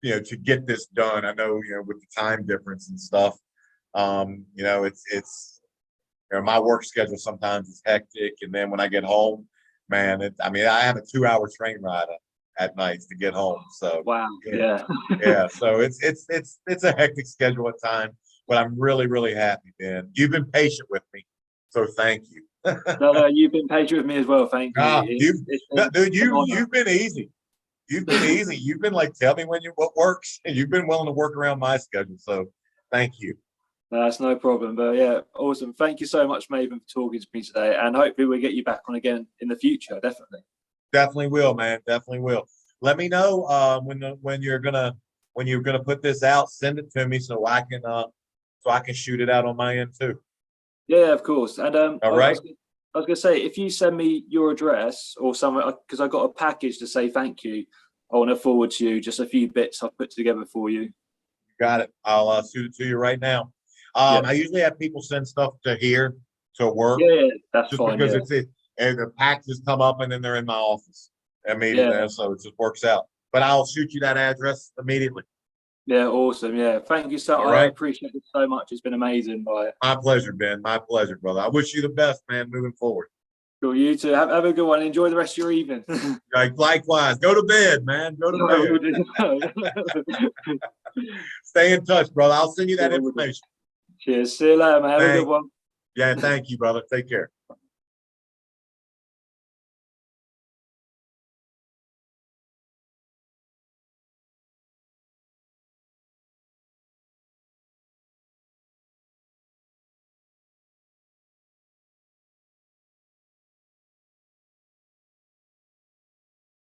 Speaker 2: to get this done. I know, with the time difference and stuff, it's my work schedule sometimes is hectic. And then when I get home, man, I have a 2-hour train ride at night to get home. So
Speaker 1: wow. Yeah.
Speaker 2: Yeah. So it's a hectic schedule at times, but I'm really, really happy, man. You've been patient with me. So thank you.
Speaker 1: No, you've been patient with me as well. Thank you.
Speaker 2: Dude, you've been easy. You've been easy. You've been like, tell me what works, and you've been willing to work around my schedule. So thank you.
Speaker 1: No, that's no problem. But yeah, awesome. Thank you so much, Maven, for talking to me today. And hopefully we'll get you back on again in the future.
Speaker 2: Definitely will, man. Definitely will. Let me know when you're gonna put this out. Send it to me so I can shoot it out on my end too.
Speaker 1: Yeah, of course. And
Speaker 2: all right.
Speaker 1: I was going to say, if you send me your address or somewhere, because I got a package to say thank you, I want to forward to you just a few bits I've put together for you.
Speaker 2: Got it. I'll shoot it to you right now. I usually have people send stuff to work.
Speaker 1: Yeah, that's
Speaker 2: just
Speaker 1: fine.
Speaker 2: Because and the packages come up and then they're in my office immediately, so it just works out. But I'll shoot you that address immediately.
Speaker 1: Yeah, awesome. Yeah, thank you so much. I appreciate it so much. It's been amazing.
Speaker 2: My pleasure, Ben. My pleasure, brother. I wish you the best, man, moving forward.
Speaker 1: Cool. You too. Have a good one. Enjoy the rest of your evening.
Speaker 2: Likewise. Go to bed, man. Go to bed. Stay in touch, brother. I'll send you that information.
Speaker 1: Cheers. See you later, man. Have a good one.
Speaker 2: Yeah, thank you, brother. Take care.